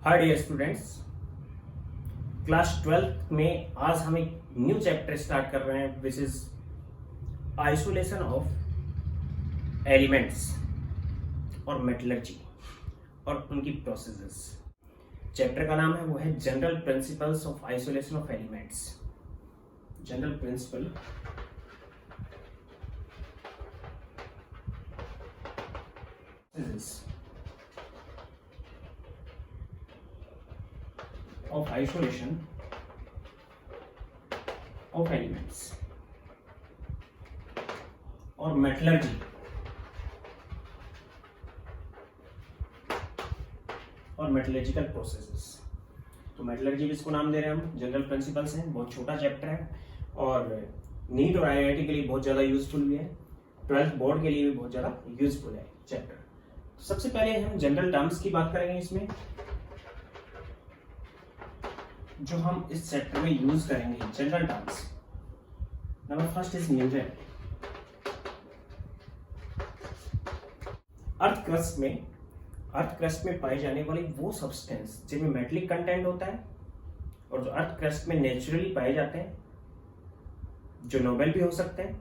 Hi dear students, class 12 में आज हम एक न्यू चैप्टर स्टार्ट कर रहे हैं which is isolation of elements और मेटलर्जी और उनकी प्रोसेसेस। चैप्टर का नाम है वो है general principles of isolation of elements. General principle of isolation of elements और मेटलर्जी और मेटलर्जिकल प्रोसेसेस। तो मेटलर्जी इसको नाम दे रहे हैं हम, जनरल प्रिंसिपल्स हैं। बहुत छोटा चैप्टर है और नीट और आईआईटी के लिए बहुत ज़्यादा यूजफुल भी है, 12th बोर्ड के लिए भी बहुत ज़्यादा यूजफुल है चैप्टर। तो सबसे पहले हम जनरल टर्म्स की बात करेंगे इसमें, जो हम इस चैप्टर में यूज करेंगे। General terms, number first is mineral. Earth crust में पाई जाने वाली वो सब्सटेंस जिनमें मेटलिक कंटेंट होता है और जो अर्थ क्रस्ट में नेचुरली पाए जाते हैं, जो नोबल भी हो सकते हैं,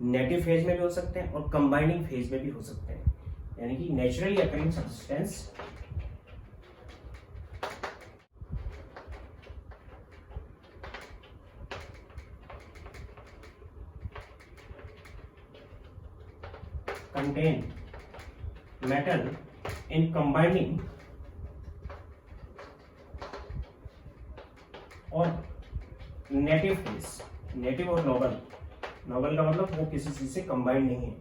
नेटिव फेज में भी हो सकते हैं और कंबाइनिंग फेज में भी हो सकते हैं। यानी कि naturally occurring substance contain metal in combining और नेटिव फेज। नेटिव और नोबल का मतलब वो किसी चीज से कंबाइन नहीं है,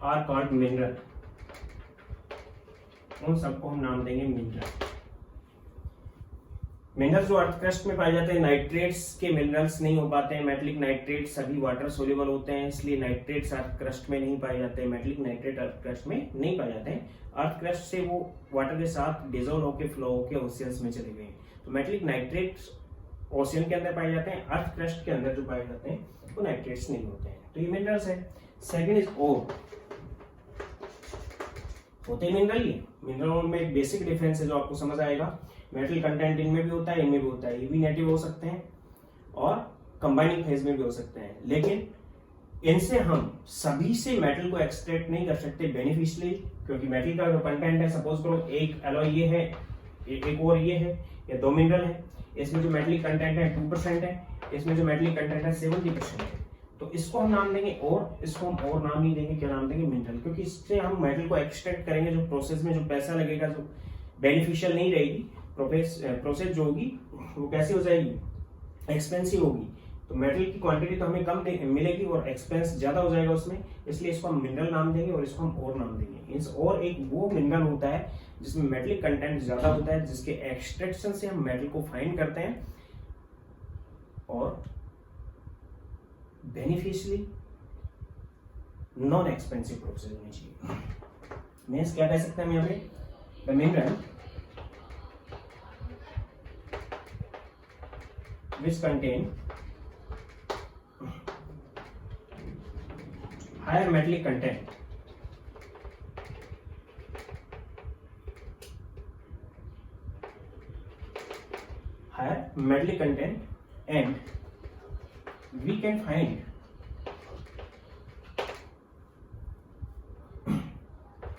आर कॉल्ड मिनरल। उन सबको हम नाम देंगे मिनरल। मिनरल्स जो अर्थ क्रस्ट में पाए जाते हैं, नाइट्रेट्स के मिनरल्स नहीं हो पाते हैं। मेटलिक नाइट्रेट सभी वाटर सोल्यूबल होते हैं, इसलिए नाइट्रेट्स अर्थ क्रस्ट में नहीं पाए जाते हैं। मेटलिक नाइट्रेट अर्थ क्रस्ट में नहीं पाए जाते हैं। अर्थ क्रस्ट से वो वाटर के साथ डिजोल्व होकर फ्लो होकर ओशियंस में चले गए। तो मेटलिक नाइट्रेट्स ओशियन के अंदर पाए जाते हैं, अर्थ क्रस्ट के अंदर जो पाए जाते हैं वो नाइट्रेट्स नहीं होते हैं। तो ये मिनरल्स है। Second is ore. होते मिनरल ही। मिनरल में एक बेसिक डिफरेंस है जो आपको समझ आएगा। मेटल कंटेंट इनमें भी होता है, इनमें भी होता है। ये भी नेटिव हो सकते हैं और कंबाइनिंग फेज में भी हो सकते हैं, लेकिन इनसे हम सभी से मेटल को एक्सट्रैक्ट नहीं कर सकते बेनिफिशियली, क्योंकि मेटल का जो कंटेंट है, सपोज करो एक एलॉय ये है, एक और ये है, या दो मिनरल है, इसमें जो मेटलिक कंटेंट है 2% है, इसमें जो मेटलिक कंटेंट है 70% है। तो इसको हम नाम देंगे और, इसको हम और नाम नहीं देंगे, क्या नाम देंगे? मिनरल। क्योंकि इससे हम मेटल को एक्सट्रैक्ट करेंगे, जो प्रोसेस में जो पैसा लगेगा, जो बेनिफिशियल नहीं रहेगी, प्रोसेस जो होगी वो कैसी हो जाएगी? एक्सपेंसिव होगी। तो मेटल की क्वांटिटी तो हमें कम मिलेगी और एक्सपेंस ज्यादा हो जाएगा उसमें, इसलिए इसको हम मिनरल नाम देंगे और इसको हम और नाम देंगे। इस और एक वो मिनरल होता है जिसमें मेटलिक कंटेंट ज्यादा होता है, जिसके एक्सट्रैक्शन से हम मेटल को फाइंड करते हैं और बेनिफिशियली नॉन एक्सपेंसिव प्रोसेस होनी चाहिए। मीन्स क्या कह सकते हैं हम यहाँ पे? The mineral which contain higher metallic content and we can find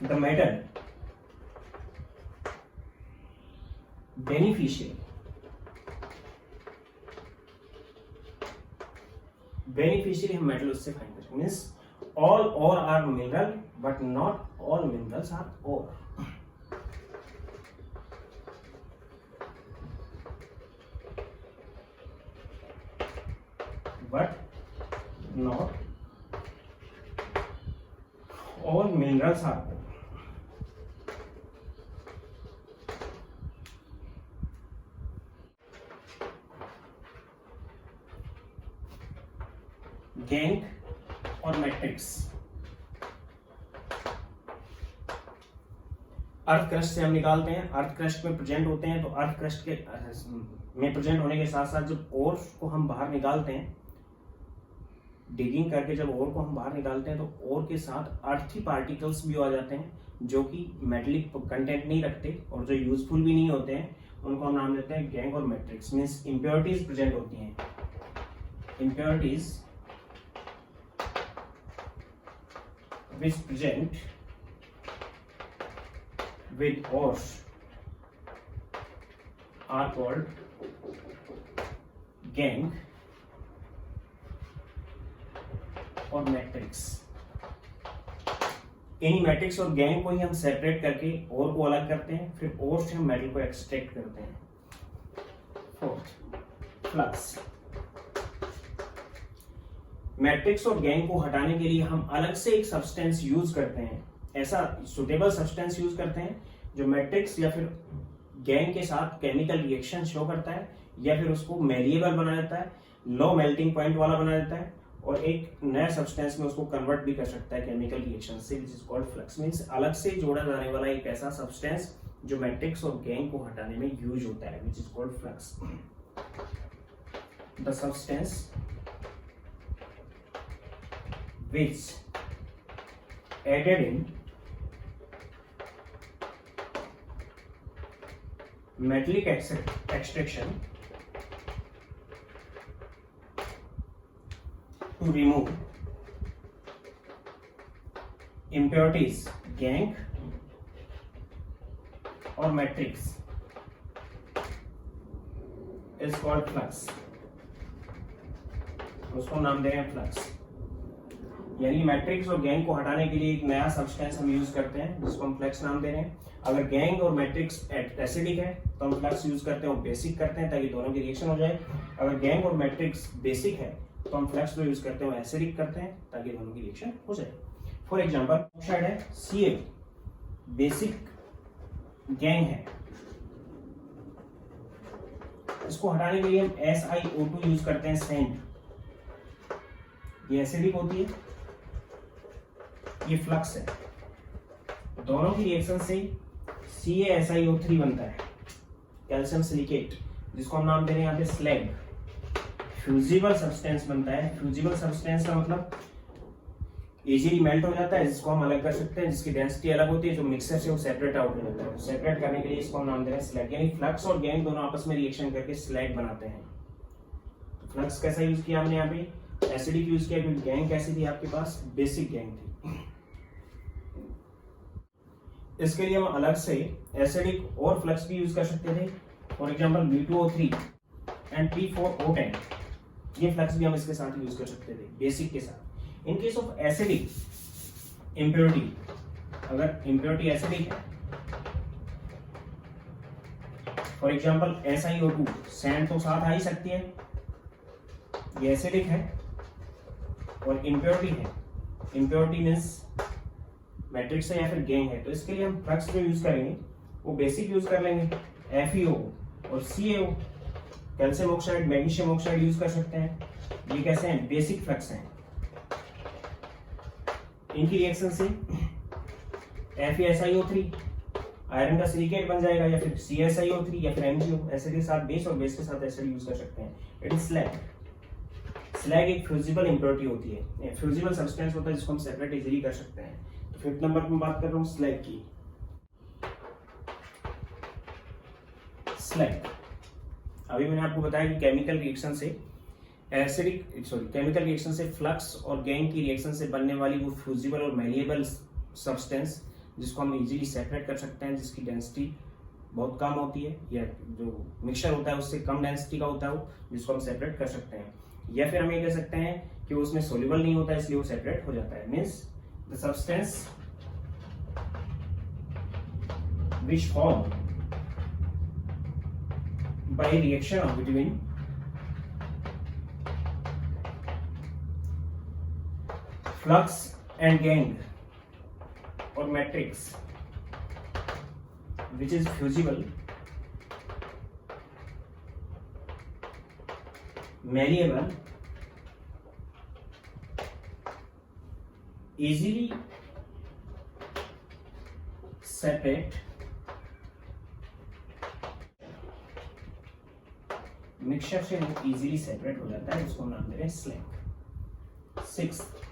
the metal beneficial हम मेटल उससे फाइंड करेंगे। Means all ore are mineral but not all minerals are ore. But not all minerals are ore. Gangue और matrix. Earth crust से हम निकालते हैं, earth crust में present होते हैं, तो अर्थ क्रस्ट के में प्रेजेंट होने के साथ साथ जब कोर्स को हम बाहर निकालते हैं डिगिंग करके जब ओर को हम बाहर निकालते हैं तो ओर के साथ अर्थी पार्टिकल्स भी आ जाते हैं जो कि मेटलिक कंटेंट नहीं रखते और जो यूजफुल भी नहीं होते हैं, उनको हम नाम देते हैं गैंग और मैट्रिक्स। मीन्स इम्प्योरिटीज प्रेजेंट होती हैं, impurities which present with ores are called gang और मैट्रिक्स। इन मैट्रिक्स और गैंग को ही हम सेपरेट करके ओर को अलग करते हैं, फिर ओर से हम मेटल को एक्सट्रैक्ट करते हैं। Fourth, flux. मैट्रिक्स और गैंग को हटाने के लिए हम अलग से एक सब्सटेंस यूज करते हैं, ऐसा सुटेबल सब्सटेंस यूज करते हैं जो मैट्रिक्स या फिर गैंग के साथ केमिकल रिएक्शन शो करता है या फिर उसको मेलिएबल बना देता है, लो मेल्टिंग पॉइंट वाला बना देता है और एक नया सब्सटेंस में उसको कन्वर्ट भी कर सकता है केमिकल रिएक्शन से, which is called flux. Means अलग से जोड़ा जाने वाला एक ऐसा सब्सटेंस जो मैट्रिक्स और गैंग को हटाने में यूज होता है, which is called flux. The substance which added in metallic extraction to remove impurities, gangue or matrix is called flux। उसको नाम दे रहे हैं फ्लक्स। यानी मैट्रिक्स और गैंग को हटाने के लिए एक नया सब्सटेंस हम यूज करते हैं जिसको हम फ्लक्स नाम दे रहे हैं। अगर गैंग और मैट्रिक्स एसिडिक है तो हम फ्लक्स यूज करते हैं और बेसिक करते हैं ताकि दोनों की रिएक्शन हो जाए। अगर गैंग और मैट्रिक्स बेसिक है तो हम फ्लक्स जो यूज करते हैं वो एसिडिक करते हैं ताकि दोनों की रिएक्शन हो जाए। फॉर एग्जाम्पल ऑक्साइड है Cl, बेसिक गैंग है, इसको हटाने के लिए हम SiO2 यूज करते हैं, सैंड, ये एसिडिक होती है, ये फ्लक्स है। दोनों की रिएक्शन से CaSiO3 बनता है, कैल्शियम सिलिकेट, जिसको हम नाम दे रहे हैं यहाँ पे स्लैग। फ्यूजिबल सब्सटेंस बनता है। फ्यूजिबल सब्सटेंस का मतलब इजीली मेल्ट हो जाता है, जिसको हम अलग कर सकते हैं, जिसकी डेंसिटी अलग होती है, जो मिक्सर से वो सेपरेट आउट हो जाता है। सेपरेट करने के लिए इसको हम नाम दे रहे हैं स्लैग। यानी फ्लक्स और गैंग दोनों आपस में रिएक्शन करके स्लैग बनाते हैं। तो फ्लक्स कैसा यूज किया हमने यहाँ पे, एसिडिक यूज किया, क्योंकि गैंग कैसी थी आपके पास, बेसिक गैंग थी। इसके लिए हम अलग से एसिडिक और फ्लक्स भी यूज कर सकते थे। For example B2O3 and P4O10, ये फ्लक्स भी हम इसके साथ यूज कर सकते थे बेसिक के साथ। In case of acidic impurity, अगर इम्प्योरिटी एसिडिक है, फॉर एग्जांपल SiO2, सैंड तो साथ आ ही सकती है, ये एसिडिक है और इम्प्योरिटी है। इम्प्योरिटी मीन्स मैट्रिक्स है या फिर गैंग है, तो इसके लिए हम फ्लक्स जो यूज करेंगे वो बेसिक यूज कर लेंगे, FeO और CaO, calcium oxide, magnesium oxide use कर सकते हैं। ये कैसे हैं, बेसिक फ्लक्स हैं। इनकी रिएक्शन से FeSiO3 आयरन का सिलिकेट बन जाएगा, या फिर CaSiO3 या फिर MgO, एसिड के साथ बेस और बेस के साथ एसिड यूज कर सकते हैं। It is slag. स्लैग एक फ्यूजिबल इम्प्योरिटी होती है, फ्यूजिबल सब्सटेंस होता है जिसको हम सेपरेट इजीली कर सकते हैं। तो 5th नंबर पर बात कर रहा हूँ स्लैग की। स्लैग, अभी मैंने आपको बताया कि केमिकल रिएक्शन से केमिकल रिएक्शन से फ्लक्स और गैंग की रिएक्शन से बनने वाली वो फ्यूजिबल और मेलिएबल सब्सटेंस जिसको हम इजीली सेपरेट कर सकते हैं, जिसकी डेंसिटी बहुत कम होती है, या जो मिक्सचर होता है उससे कम डेंसिटी का होता है वो, जिसको हम सेपरेट कर सकते हैं। या फिर हम ये कह सकते हैं कि उसमें सोल्यूबल नहीं होता इसलिए वो सेपरेट हो जाता है। Means the substance which form by reaction between flux and gang or matrix, which is fusible, malleable, easily separate, mixture से वो इजीली सेपरेट हो जाता है, जिसको हम नाम दे रहे हैं स्लैग। Sixth,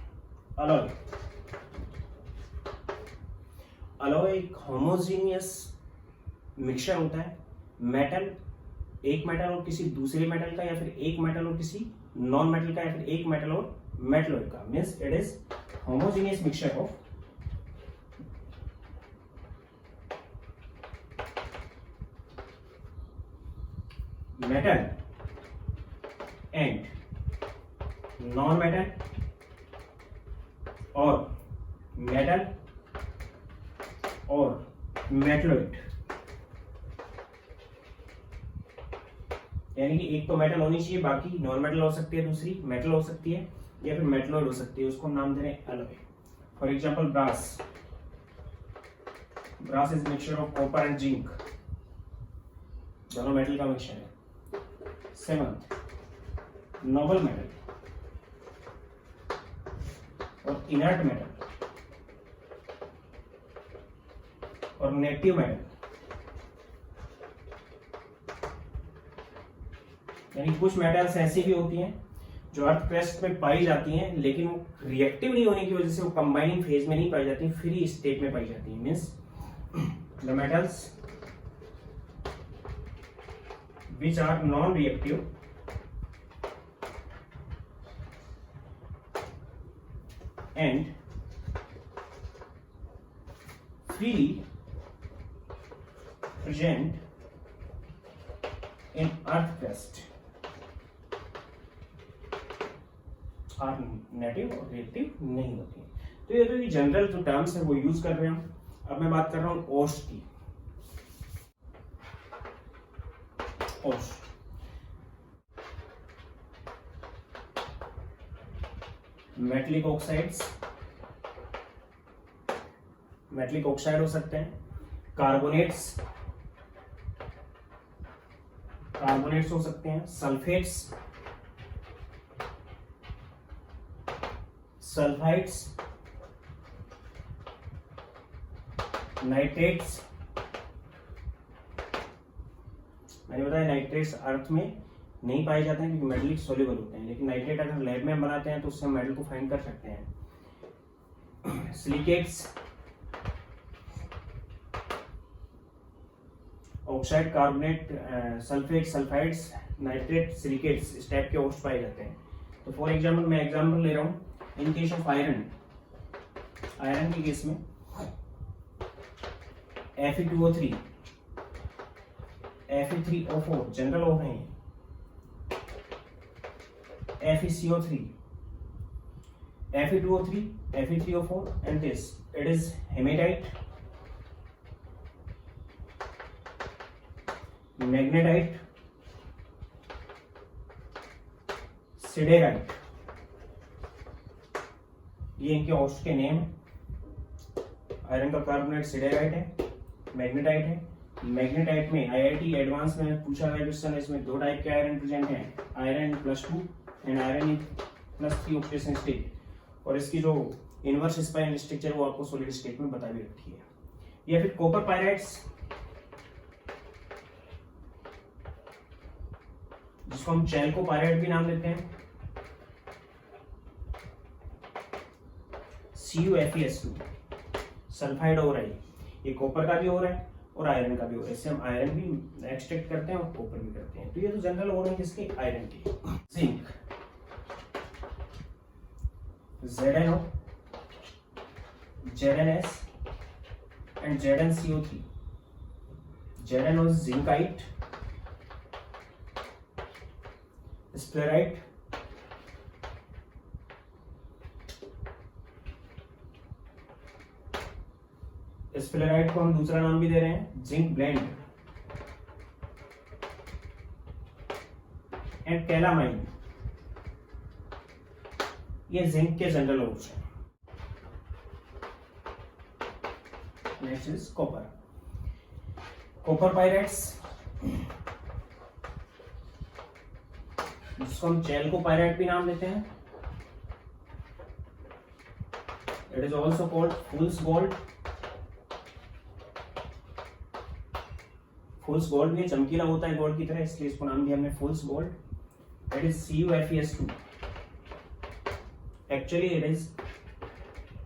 alloy. अलॉय एक होमोजीनियस मिक्सचर होता है मेटल, एक मेटल और किसी दूसरे मेटल का, या फिर एक मेटल और किसी नॉन मेटल का, या फिर एक मेटल और मेटलॉइड का। Means it is homogeneous mixture of metal and non metal और मेटल और मेटलॉइड। यानी कि एक तो मेटल होनी चाहिए, बाकी नॉन मेटल हो सकती है, दूसरी मेटल हो सकती है, या फिर मेटलॉइड हो सकती है। उसको नाम दे रहे हैं alloy. For example brass, brass is mixture of copper and zinc, दोनों मेटल का मिक्सचर है। सेवंथ, नोबल मेटल और इनर्ट मेटल और नेगेटिव मेटल। यानी कुछ मेटल्स ऐसी भी होती हैं जो अर्थ क्रस्ट में पाई जाती हैं, लेकिन वो रिएक्टिव नहीं होने की वजह से वो कंबाइनिंग फेज में नहीं पाई जाती, फ्री स्टेट में पाई जाती है। Means the metals which are non-reactive and freely present in earth crust are native और reactive नहीं होती। तो ये तो ये जनरल जो टर्म्स है वो यूज कर रहे हैं हम। अब मैं बात कर रहा हूं ओस्ट की। मेटलिक ऑक्साइड्स, मेटलिक ऑक्साइड हो सकते हैं, कार्बोनेट्स, कार्बोनेट्स हो सकते हैं, सल्फेट्स, सल्फाइड्स, नाइट्रेट्स। मैंने बताया नाइट्रेट्स अर्थ में नहीं पाए जाते हैं क्योंकि मेटलिक सोल्यूबल होते हैं, लेकिन नाइट्रेट अगर लैब में बनाते हैं तो उससे हम मेटल को फाइंड कर सकते हैं। Silicates, oxide, carbonate, sulphate, sulphides, nitrate, silicates इस टाइप के ओस्ट पाए जाते हैं। तो फॉर एग्जांपल मैं एग्जांपल ले रहा हूं in case of iron. Iron के केस में Fe2O3, Fe3O4 जनरल ओ है, FeCO3, Fe2O3, Fe3O4 and this it is hematite, magnetite, siderite। ये इनके ओस्ट के नेम है। आयरन का कार्बोनेट सिडेराइट है, मैग्नेटाइट है। मैग्नेटाइट में आईआईटी एडवांस में पूछा गया क्वेश्चन, इसमें दो टाइप के आयरन प्रेजेंट हैं, iron +2 and iron +3 oxidation state. और इसकी जो इनवर्स स्पाइन स्ट्रक्चर वो आपको सॉलिड स्टेट में बता भी रखी है। या फिर कॉपर पायराइट्स, जिसको हम चैल्को पायराइट भी नाम देते हैं, CuFeS2 सल्फाइड हो रहा है। ये कॉपर का भी हो रहा है और आयरन का भी हो रहा है। इससे हम आयरन भी एक्सट्रैक्ट करते हैं और कॉपर भी करते हैं। तो ये तो जनरल हो रहे हैं किसके, आयरन के। Zinc, ZnO, ZnS and ZnCO3। ZnO is zincite, sclerite, sclerite को हम दूसरा नाम भी दे रहे हैं जिंक ब्लेंड, एंड कैलामाइन। ये जिंक के जनरल ओर्स हैं। Next is copper. Copper pyrites, जिसको हम चैल्को पायराइट भी नाम देते हैं। It is also called fools gold. Fools gold भी चमकीला होता है गोल्ड की तरह, इसलिए इसको नाम दिया हमने fool's gold. It is CuFeS2, actually it is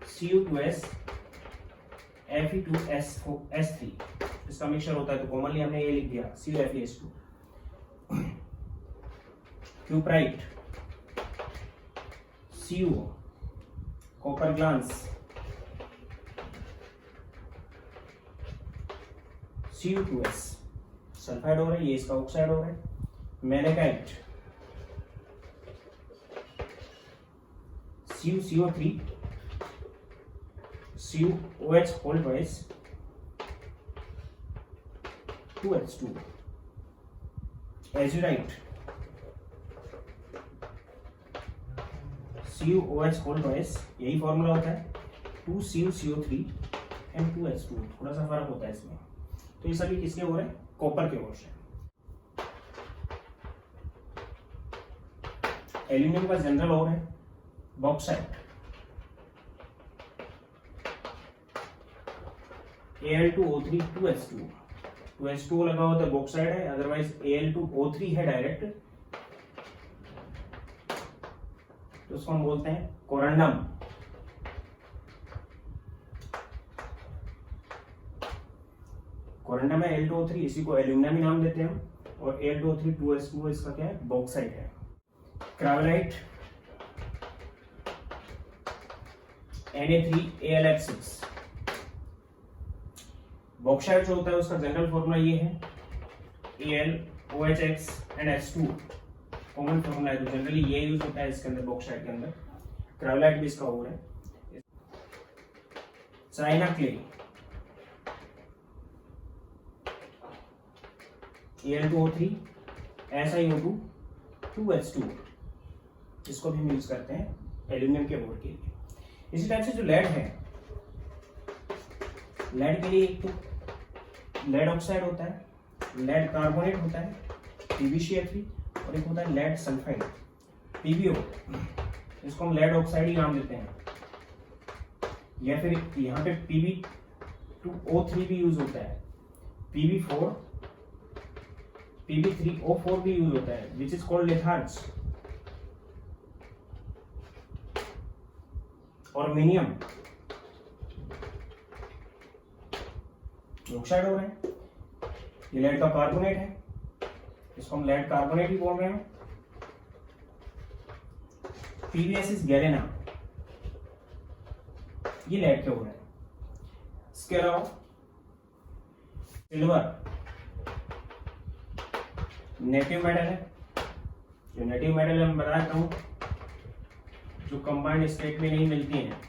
Cu2s Fe2S3, इसका मिक्सचर होता है, तो कॉमनली हमने ये लिख दिया CuFeS2। Cuprite, Cu, copper glance Cu2s, sulphide हो रहा है, ये इसका ऑक्साइड हो रहा है। Malachite, CuCO3 CuOH whole twice 2H2। Azurite, CuOH whole twice, यही फॉर्मूला होता है 2CuCO3 and 2H2, थोड़ा सा फर्क होता है इसमें। तो ये सभी किसके हो रहे हैं? कॉपर के ओर से। एल्यूमिनियम का जनरल ओर है बॉक्साइट, Al2O3 2H2, 2H2 लगा होता है बॉक्साइड है, अदरवाइज Al2O3 है डायरेक्ट, तो उसको हम बोलते हैं कोरंडम। कोरंडम है Al2O3, इसी को एल्यूमिनियम ही नाम देते हैं हम, और Al2O3 2H2 इसका क्या है? बॉक्साइट है। क्रावेलाइट Na3AlF6, बॉक्साइट जो होता है उसका जनरल फॉर्मूला ये है AlOHX and H2, common formula है, तो जनरली ये यूज होता है इसके अंदर, बॉक्साइट के अंदर। क्रावेलाइट भी इसका हो रहा है। China clay, Al2O3 SiO2 2H2, इसको भी हम यूज करते हैं एल्यूमिनियम के बोर्ड के लिए। इसी टाइप से जो लेड है, लेड के लिए एक तो लेड ऑक्साइड होता है, लेड कार्बोनेट होता है PbCl3, और एक होता है लेड सल्फाइड PbO, इसको हम लेड ऑक्साइड ही नाम देते हैं। या फिर यहाँ पे Pb2O3 भी यूज होता है, Pb3O4 भी यूज होता है, विच इज कॉल्ड लिथार्ज। और मिनियम ऑक्साइड हो रहे हैं, ये लेड का कार्बोनेट है, इसको हम लेड कार्बोनेट ही बोल रहे हैं। PbS गैलेना, ये लेड के हो रहे हैं। इसके अलावा सिल्वर नेटिव मेटल है, जो नेटिव मेटल है मैं बताता हूं, जो कंबाइंड स्टेट में नहीं मिलती हैं,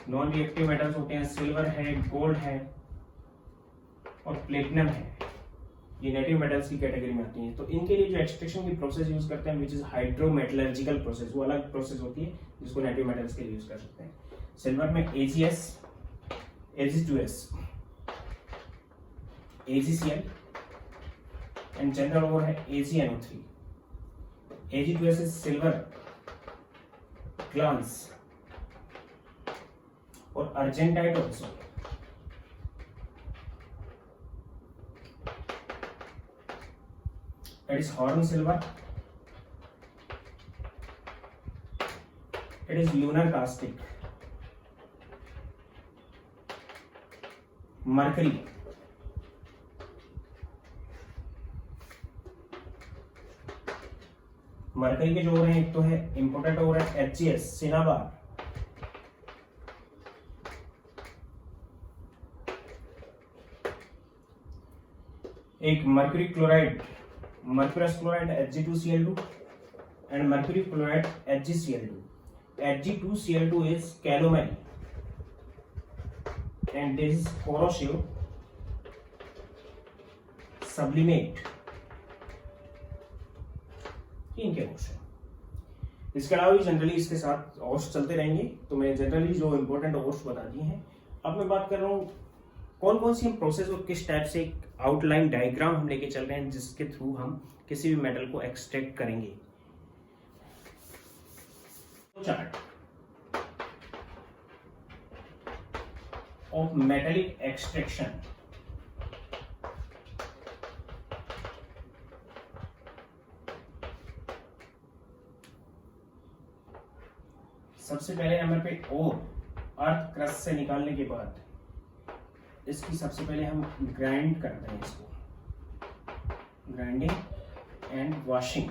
नॉन रिएक्टिव मेटल्स होते हैं, सिल्वर है, गोल्ड है और प्लेटिनम है, ये नेटिव मेटल्स की कैटेगरी में आती हैं। तो इनके लिए जो एक्सट्रैक्शन की प्रोसेस यूज करते हैं, विच इज हाइड्रोमेटलर्जिकल प्रोसेस, वो अलग प्रोसेस होती है जिसको नेटिव मेटल्स के लिए यूज कर सकते हैं। सिल्वर में AgS, Ag2S, AgCl and general ore है AgNO3। Ag2S is silver glance और argentite also. It is horn silver. It is lunar caustic. Mercury. Mercury के जो ओर हैं, एक तो है इंपोर्टेंट ओर है HCS सिनाबार, एक mercury chloride, mercurous chloride Hg2Cl2 and mercury chloride HgCl2. Hg2Cl2 is calomel and this is corrosive, sublimate, इनके question. इसके अलावा भी जनरली इसके साथ ऑर्स चलते रहेंगे, तो मैं जनरली जो इंपॉर्टेंट ऑर्स बता दी हैं। अब मैं बात कर रहा हूँ कौन कौन सी प्रोसेस और किस टाइप से आउटलाइन डायग्राम हम लेके चल रहे हैं जिसके थ्रू हम किसी भी मेटल को एक्सट्रैक्ट करेंगे। Chart of metallic extraction. सबसे पहले नंबर पे ओर अर्थ क्रस्ट से निकालने के बाद इसकी सबसे पहले हम ग्राइंड करते हैं, इसको ग्राइंडिंग एंड वॉशिंग।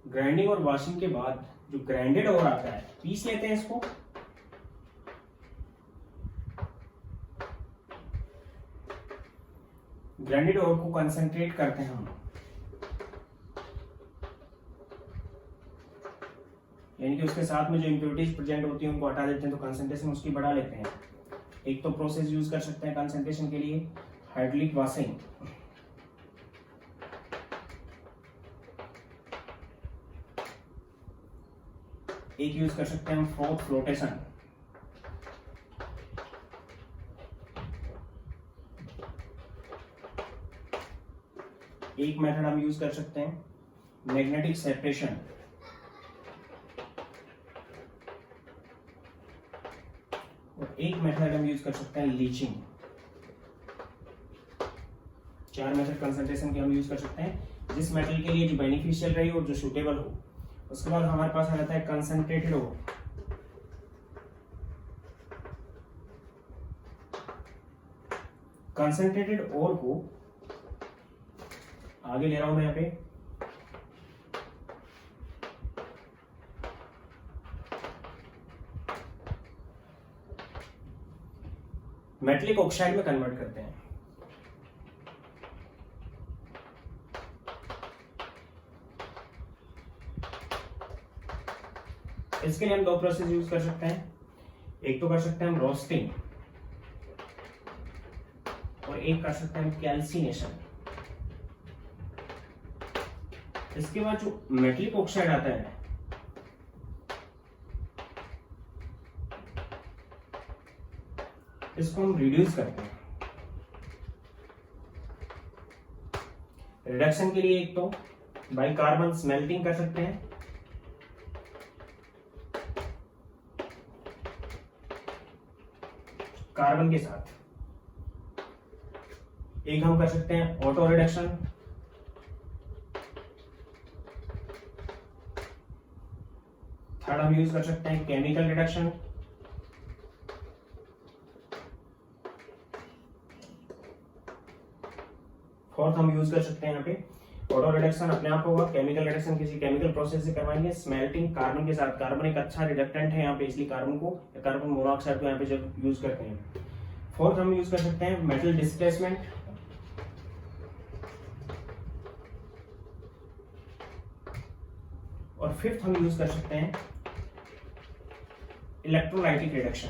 ग्राइंडिंग और वॉशिंग के बाद जो ग्राइंडेड ओर आता है पीस लेते हैं इसको। ग्राइंडेड ओर को कंसंट्रेट करते हैं हम, यानी कि उसके साथ में जो इम्प्योरिटीज प्रेजेंट होती है उनको हटा देते हैं, तो कंसंट्रेशन उसकी बढ़ा लेते हैं। एक तो प्रोसेस यूज कर सकते हैं कंसंट्रेशन के लिए हाइड्रोलिक वॉशिंग, एक यूज कर सकते हैं हम फ्रोथ फ्लोटेशन, एक मेथड हम यूज कर सकते हैं मैग्नेटिक सेपरेशन, और एक मेथड हम यूज कर सकते हैं लीचिंग। 4 मेथड कंसंट्रेशन के हम यूज कर सकते हैं, जिस मेटल के लिए जो बेनिफिशियल रही और जो सुटेबल हो। उसके बाद हमारे पास आ जाता है कंसंट्रेटेड ओर। कंसंट्रेटेड ओर को आगे ले रहा हूं मैं यहाँ पे, मेटलिक ऑक्साइड में कन्वर्ट करते हैं। इसके लिए हम 2 प्रोसेस यूज कर सकते हैं, एक तो कर सकते हैं हम रोस्टिंग और एक कर सकते हैं कैल्सिनेशन। इसके बाद जो मेटलिक ऑक्साइड आता है इसको हम रिड्यूस करते हैं। रिडक्शन के लिए एक तो बाइकार्बन स्मेल्टिंग कर सकते हैं, कार्बन के साथ। एक हम कर सकते हैं ऑटो रिडक्शन, थर्ड हम यूज कर सकते हैं केमिकल रिडक्शन, फोर्थ हम यूज कर सकते हैं यहाँ पे ऑटो रिडक्शन अपने आप होगा, केमिकल रिडक्शन किसी केमिकल प्रोसेस से करवाएंगे, स्मेल्टिंग कार्बन के साथ। कार्बन एक अच्छा रिडक्टेंट है यहाँ पे, इसलिए कार्बन को कार्बन मोनोऑक्साइड को यहाँ पे जब यूज करते हैं। फोर्थ हम यूज कर सकते हैं मेटल डिस्प्लेसमेंट, और फिफ्थ हम यूज कर सकते हैं इलेक्ट्रोलाइटिक रिडक्शन।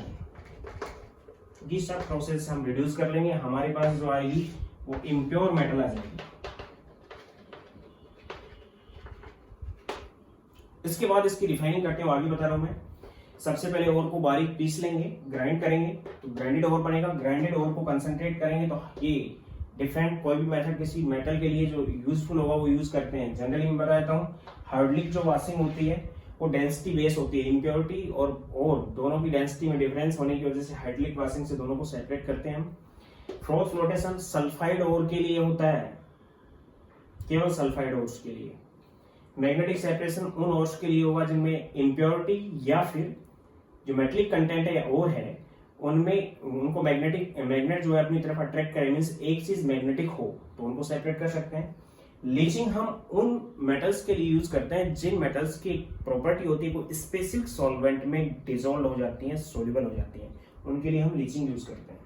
ये सब प्रोसेस हम रिड्यूस कर लेंगे, हमारे पास जो आएगी वो इम्प्योर मेटल आ जाएगी। इसके बाद इसकी रिफाइनिंग करते हैं, आगे बता रहा हूं मैं। सबसे पहले ओर को बारीक पीस लेंगे, ग्राइंड करेंगे तो ग्राइंडेड ओर बनेगा। ग्राइंडेड ओर को कंसंट्रेट करेंगे तो ये डिफरेंट कोई भी मेथड किसी मेटल के लिए जो यूजफुल होगा वो यूज करते हैं। जनरली मैं बता देता हूँ, हाइड्रोलिक जो वॉशिंग होती है वो डेंसिटी बेस होती है। इम्प्योरिटी और दोनों की डेंसिटी में डिफरेंस होने की वजह से हाइड्रोलिक वॉशिंग से दोनों को सेपरेट करते हैं हम। फ्रोथ फ्लोटेशन सल्फाइड ओर के लिए होता है, केवल सल्फाइड ओर्स के लिए। मैग्नेटिक सेपरेशन उन ओर्स के लिए होगा जिनमें इम्प्योरिटी या फिर जो मेटलिक कंटेंट है ओर है उनमें उनको मैग्नेट जो है अपनी तरफ अट्रैक्ट करे, मींस एक चीज मैग्नेटिक हो तो उनको सेपरेट कर सकते हैं। लीचिंग हम उन मेटल्स के लिए यूज करते हैं जिन मेटल्स की प्रॉपर्टी होती है वो स्पेसिफिक सॉल्वेंट में डिसॉल्व हो जाती है, सोल्यूबल हो जाती है, उनके लिए हम लीचिंग यूज करते हैं।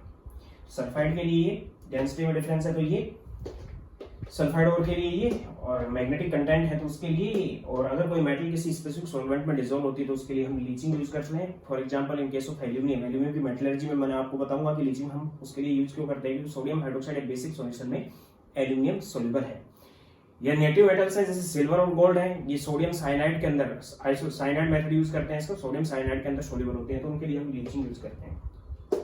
सल्फाइड के लिए ये डेंसिटी में डिफरेंस है तो ये सल्फाइड ओर के लिए ये, और मैग्नेटिक कंटेंट है तो उसके लिए ये, और अगर कोई मेटल किसी स्पेसिफिक सॉल्वेंट में डिसॉल्व होती है तो उसके लिए हम लीचिंग यूज करते हैं। For example in case of aluminium की मेटलर्जी में मैंने आपको बताऊंगा कि लीचिंग हम उसके लिए यूज क्यों करते हैं, क्योंकि सोडियम हाइड्रोक्साइड एक बेसिक सॉल्यूशन में एल्यूमिनियम सोल्यूबल है। या नेटिव मेटल्स हैं जैसे सिल्वर और गोल्ड है, ये सोडियम साइनाइड के अंदर साइनाइड मेथड यूज करते हैं, इसको सोडियम साइनाइड के अंदर सोल्यूबल होते हैं तो उनके लिए हम लीचिंग यूज करते हैं।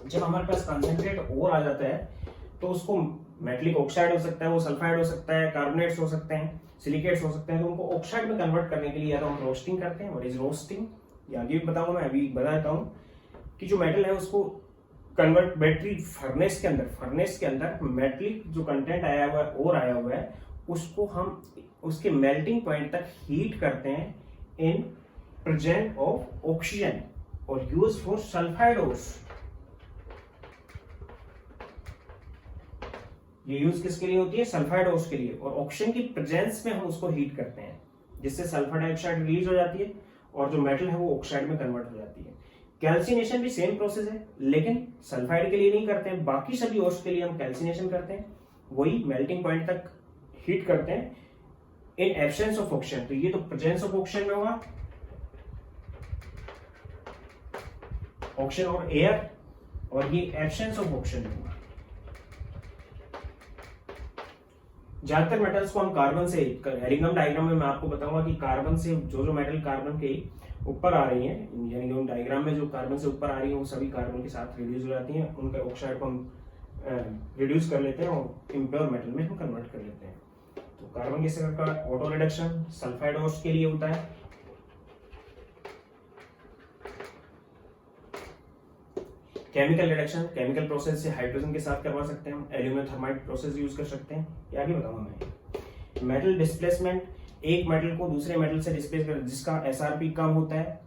जब हमारे पास कंसंट्रेट और आ जाता है तो उसको मेटलिक ऑक्साइड हो सकता है, वो सल्फाइड हो सकता है, कार्बोनेट्स हो सकते हैं, सिलिकेट्स हो सकते हैं, तो उनको ऑक्साइड में कन्वर्ट करने के लिए या तो हम रोस्टिंग करते हैं। व्हाट इज रोस्टिंग ये आगे भी बताऊंगा, मैं अभी बता देता हूँ कि जो मेटल है उसको कन्वर्ट बैटरी फर्नेस के अंदर मेटलिक जो कंटेंट आया हुआ है और आया हुआ है उसको हम उसके मेल्टिंग पॉइंट तक हीट करते हैं इन प्रेजेंस ऑफ ऑक्सीजन और यूज फॉर सल्फाइडोस। ये यूज किसके लिए होती है? सल्फाइडोस के लिए। और ऑक्सीजन की प्रेजेंस में हम उसको हीट करते हैं जिससे सल्फर डाइऑक्साइड रिलीज हो जाती है और जो मेटल है वो ऑक्साइड में कन्वर्ट हो जाती है। कैल्सिनेशन भी सेम प्रोसेस है, लेकिन सल्फाइड के लिए नहीं करते हैं, बाकी सभी ओर्स के लिए हम कैल्सिनेशन करते हैं, वही मेल्टिंग पॉइंट तक हीट करते हैं इन एब्सेंस ऑफ ऑक्सीजन। तो ये तो प्रेजेंस ऑफ ऑक्सीजन में होगा, ऑक्सीजन और एयर, और ये एब्सेंस ऑफ ऑक्सीजन में होगा। ज्यादातर मेटल्स को हम कार्बन से, हेरिंगम डायग्राम में मैं आपको बताऊंगा कि कार्बन से जो मेटल कार्बन के ऊपर आ रही हैं, यानी कि डायग्राम में जो कार्बन से ऊपर आ रही है वो सभी कार्बन के साथ रिड्यूस हो जाती हैं, उनके ऑक्साइड को हम रिड्यूस कर लेते हैं और इम्प्योर मेटल में हम कन्वर्ट कर लेते हैं। तो कार्बन किससे करता है? ऑटो रिडक्शन सल्फाइडोस के लिए होता है। केमिकल रिडक्शन, केमिकल प्रोसेस से हाइड्रोजन के साथ करवा सकते हैं हम, एल्यूमिनियम थर्माइट प्रोसेस यूज कर सकते हैं, ये आगे बताऊंगा मैं। मेटल डिस्प्लेसमेंट, एक मेटल को दूसरे मेटल से डिस्प्लेस कर, जिसका एसआरपी कम होता है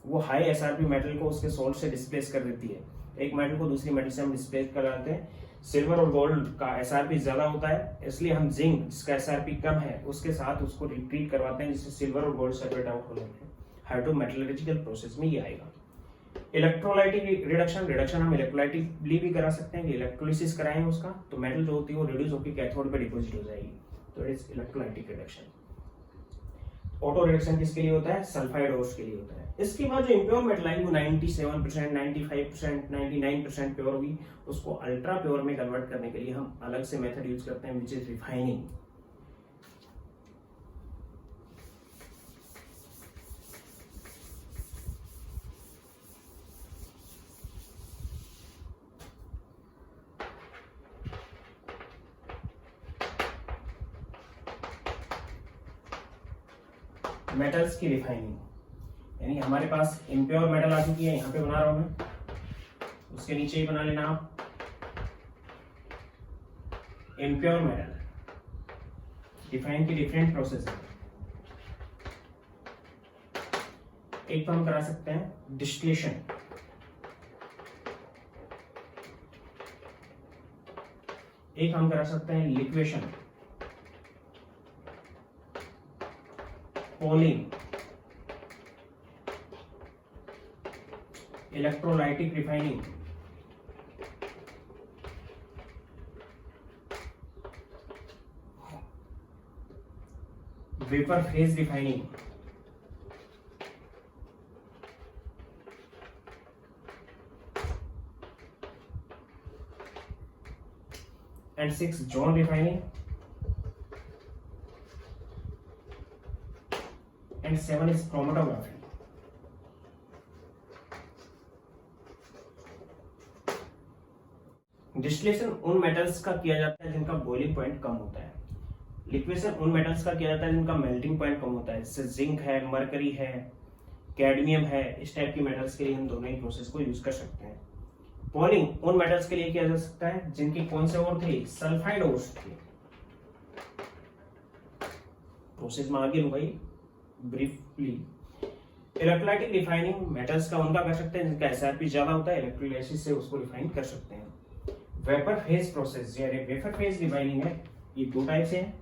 वो हाई एसआरपी मेटल को उसके सोल्ट से डिस्प्लेस कर देती है। एक मेटल को दूसरी मेटल से हम डिस्प्लेस कराते हैं। सिल्वर और गोल्ड का एसआरपी ज्यादा होता है, इसलिए हम जिंक जिसका एसआरपी कम है उसके साथ उसको रिट्रीट करवाते हैं, जिससे सिल्वर और गोल्ड सेपरेट आउट हो जाते हैं। हाइड्रोमेटलर्जिकल प्रोसेस में ये आएगा। इलेक्ट्रोलाइटिक रिडक्शन, रिडक्शन हम इलेक्ट्रोलाइटिकली भी करा सकते हैं कि इलेक्ट्रोलिसिस कराएंगे उसका, तो मेटल जो होती है वो रिड्यूस होकर कैथोड पे डिपॉजिट हो जाएगी, तो it is electrolytic reduction. Auto reduction किसके लिए होता है? सल्फाइडोस के लिए होता है। इसके बाद जो इम्प्योर मेटल आई वो 97%, 95%, 99% प्योर होगी, उसको अल्ट्रा प्योर में कन्वर्ट करने के लिए हम अलग से मेथड यूज करते हैं, विच इज रिफाइनिंग। मेटल्स की रिफाइनिंग, यानी हमारे पास इम्प्योर मेटल आ चुकी है, यहां पे बना रहा हूं मैं, उसके नीचे ही बना लेना आप इम्प्योर मेटल। रिफाइन की डिफरेंट प्रोसेस है। एक तो हम करा सकते हैं डिस्टिलेशन, एक हम करा सकते हैं liquation, polling, electrolytic refining, vapour phase refining, and 6 zone refining, and 7 is chromatography। Distillation उन मेटल्स का किया जाता है जिनका बॉइलिंग पॉइंट कम होता है। लिक्वेशन उन मेटल्स का किया जाता है जिनका मेल्टिंग पॉइंट कम होता है, जैसे जिंक है, मरकरी है, कैडमियम है, इस टाइप की मेटल्स के लिए हम दोनों ही प्रोसेस को यूज कर सकते हैं। पॉलिंग उन मेटल्स के लिए किया जा सकता है जिनकी कौन से और थे? सल्फाइडोस थे। प्रोसेस में आगे भाई ब्रीफली। इलेक्ट्रोलाइटिक रिफाइनिंग मेटल्स का उनका कर सकते हैं जिनका एसआरपी ज्यादा होता है, इलेक्ट्रोलाइसिस से उसको रिफाइन कर सकते हैं। वेपर फेज प्रोसेस, यानी वेपर फेज रिफाइनिंग है, ये दो टाइप से है।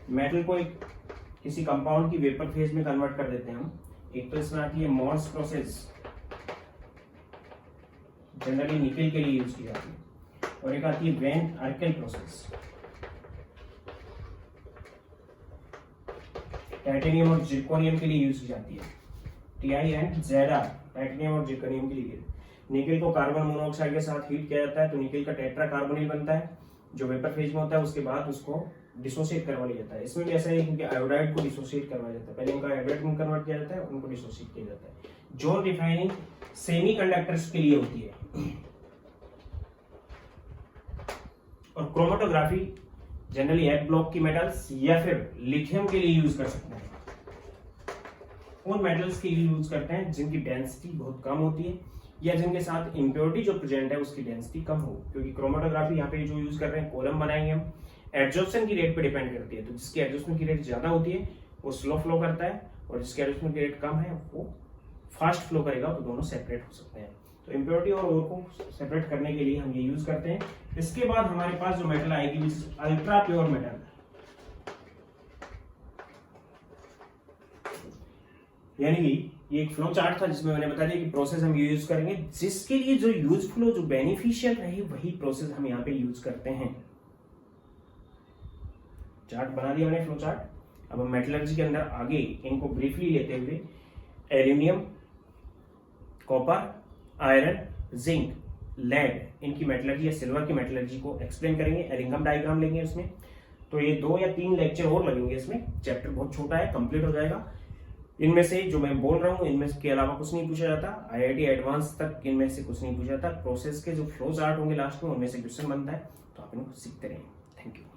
मेटल को एक किसी कंपाउंड की वेपर फेज में कन्वर्ट कर देते हैं हम। एक तो इसमें आती है मॉल्स प्रोसेस, जनरली निकल के लिए यूज की जाती है, और एक आती है वैन आर्केल प्रोसेस, टाइटेनियम और जिरकोनियम के लिए यूज की जाती है। टीआई एंड जेडआर, टाइटेनियम और जिरकोनियम के लिए। निकल को कार्बन मोनोऑक्साइड के साथ हीट किया जाता है तो निकल का टेट्रा कार्बोनिल बनता है, जो वेपर फेज में होता है। उसके बाद उसको डिसोसिएट करवा लिया जाता है। इसमें भी ऐसा है क्योंकि आयोडाइड को डिसोसिएट करवाया जाता है, पहले उनका आयोडाइड में कन्वर्ट किया जाता है, उनको डिसोसिएट किया जाता है। जोन रिफाइनिंग सेमीकंडक्टर्स के लिए होती है, और क्रोमेटोग्राफी जनरली एड ब्लॉक की मेटल्स या फिर लिथियम के लिए यूज कर सकते हैं। उन मेटल्स के लिए यूज करते हैं जिनकी डेंसिटी बहुत कम होती है या जिनके साथ इम्प्योरिटी जो प्रेजेंट है उसकी डेंसिटी कम हो, क्योंकि क्रोमेटोग्राफी यहाँ पे जो यूज कर रहे हैं, कॉलम बनाएंगे हम, एब्जॉर्प्शन की रेट पे डिपेंड करती है। तो जिसकी एब्जॉर्प्शन की रेट ज्यादा होती है वो स्लो फ्लो करता है, और जिसकी एब्जॉर्प्शन की रेट कम है वो फास्ट फ्लो करेगा। तो दोनों सेपरेट हो सकते हैं। तो इम्प्योरिटी और ओर को सेपरेट करने के लिए हम ये यूज करते हैं। इसके बाद हमारे पास जो मेटल आएगी which is ultra pure metal, यानी कि ये एक फ्लो चार्ट था जिसमें मैंने बता दिया कि प्रोसेस हम यूज करेंगे, जिसके लिए जो यूजफुल हो, जो बेनिफिशियल रहे, वही प्रोसेस हम यहाँ पे यूज करते हैं। चार्ट बना दिया मैंने, फ्लो चार्ट। अब हम मेटलर्जी के अंदर आगे इनको ब्रीफली लेते हुए aluminium, copper, iron, zinc, lead, इनकी मेटलर्जी या सिल्वर की मेटलर्जी को एक्सप्लेन करेंगे। एलिंगम डायग्राम लेंगे उसमें। तो ये 2 या 3 लेक्चर और लगेंगे इसमें। चैप्टर बहुत छोटा है, कंप्लीट हो जाएगा। इनमें से जो मैं बोल रहा हूँ इनमें के अलावा कुछ नहीं पूछा जाता। IIT एडवांस तक इनमें से कुछ नहीं पूछा जाता। प्रोसेस के जो फ्लो चार्ट होंगे लास्ट में, उनमें से क्वेश्चन बनता है। तो आप इनको सीखते रहें। Thank you.